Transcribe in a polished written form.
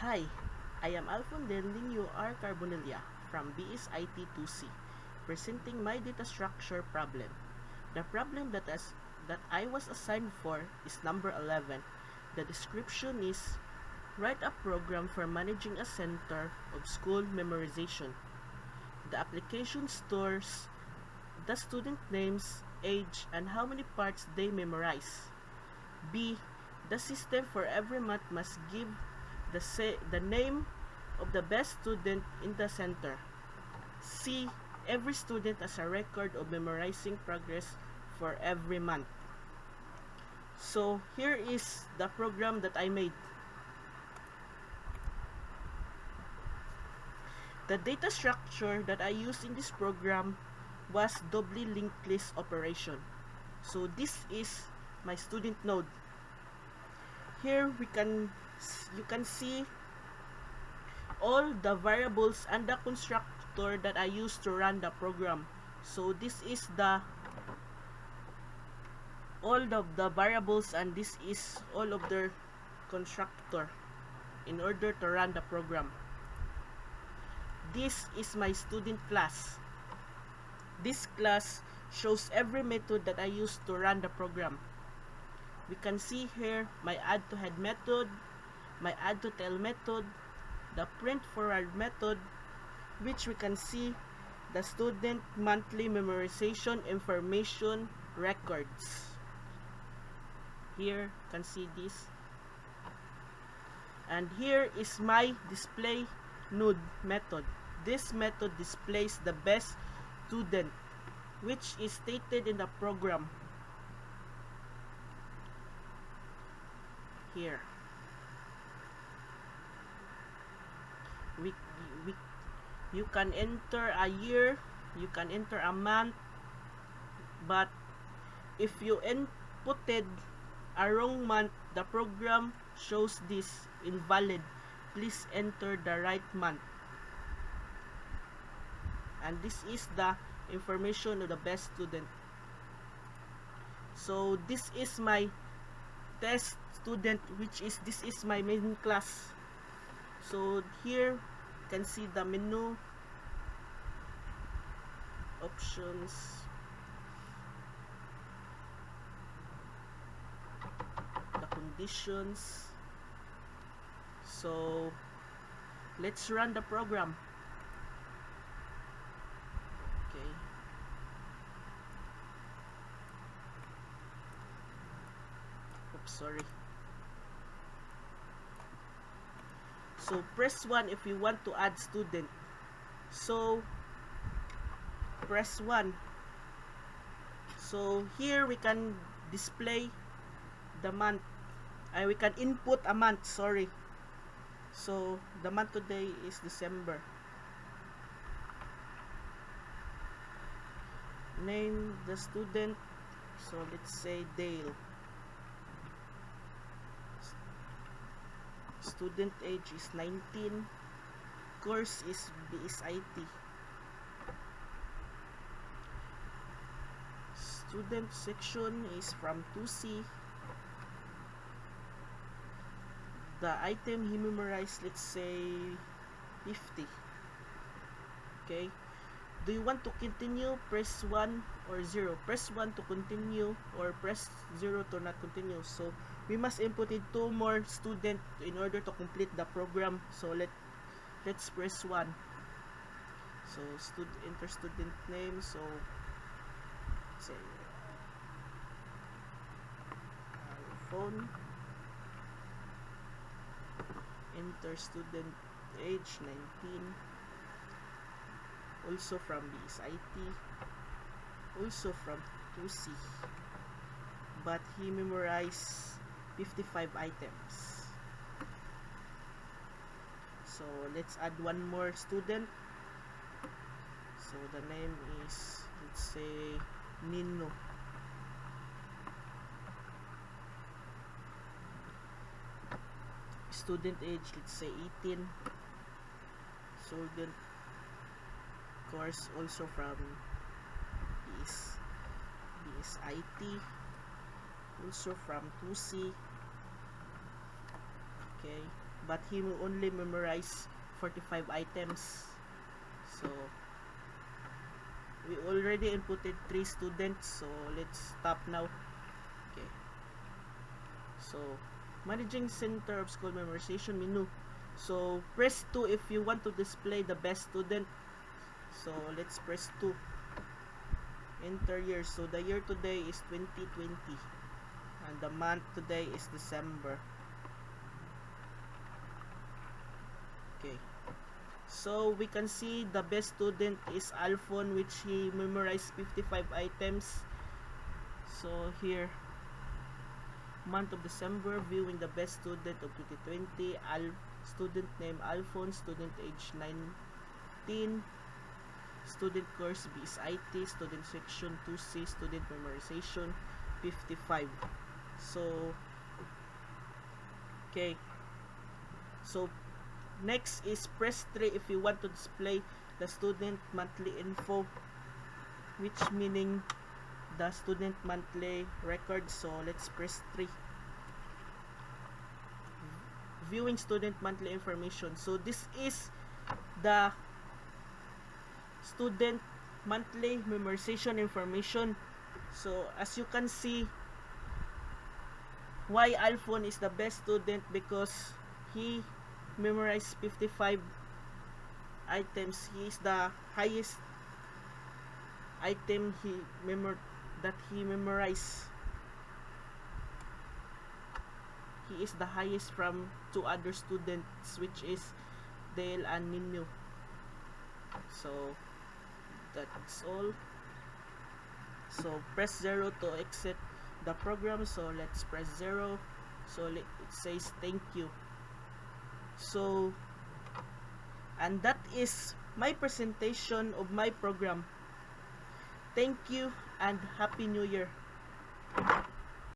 Hi, I am Alfondel Nino R. Carbonilla from BSIT 2C, presenting my data structure problem. The problem that I was assigned for is number 11. The description is write a program for managing a center of school memorization. The application stores the student names, age, and how many parts they memorize. B. The system for every month must give the name of the best student in the center. C. Every student has a record of memorizing progress for every month. So here is the program that I made. The data structure that I used in this program was doubly linked list operation. So this is my student node. Here you can see all the variables and the constructor that I used to run the program. So this is all of the variables, and this is all of their constructor in order to run the program. This is my student class. This class shows every method that I used to run the program. We can see here my add to head method, my add to tail method, the print forward method, which we can see the student monthly memorization information records. Here you can see this. And here is my display node method. This method displays the best student, which is stated in the program. Here. You can enter a year, you can enter a month, but if you inputted a wrong month, the program shows this invalid. Please enter the right month. And this is the information of the best student. So this is my test student, this is my main class. So here you can see the menu options, the conditions. So let's run the program. Okay. Oops, sorry. So press 1 if you want to add student. So press 1. So here we can display the month. We can input a month, sorry. So the month today is December. Name the student. So let's say Dale. Student age is 19. Course is BSIT. Student section is from 2C. The item he memorized, let's say 50. Okay. Do you want to continue? Press 1 or 0. Press 1 to continue or press 0 to not continue. So we must input in 2 more student in order to complete the program. So let's press 1. So enter student name. So say phone. Enter student age 19. Also from BSIT. Also from 2C. But he memorized 55 items. So let's add one more student. So the name is, let's say, Nino. Student age, let's say 18. Student course also from BSIT, also from 2C. Okay, but he will only memorize 45 items. So we already inputted 3 students, so let's stop now. Okay, so managing center of school memorization menu. So press 2 if you want to display the best student. So let's press 2. Enter year. So the year today is 2020 and the month today is December. Okay, so we can see the best student is Alphon, which he memorized 55 items. So here, month of December, viewing the best student of 2020, student name Alphon, student age 19, student course BSIT, student section 2C, student memorization 55. So okay, so next is press 3 if you want to display the student monthly info, which meaning the student monthly record. So let's press 3. Viewing student monthly information. So this is the student monthly memorization information. So as you can see, why Alphon is the best student, because he memorized 55 items. He is the highest item that he memorized. He is the highest from 2 other students, which is Dale and Nino. So that's all. So press 0 to exit the program. So let's press 0. So it says thank you. So, and that is my presentation of my program. Thank you and Happy New Year.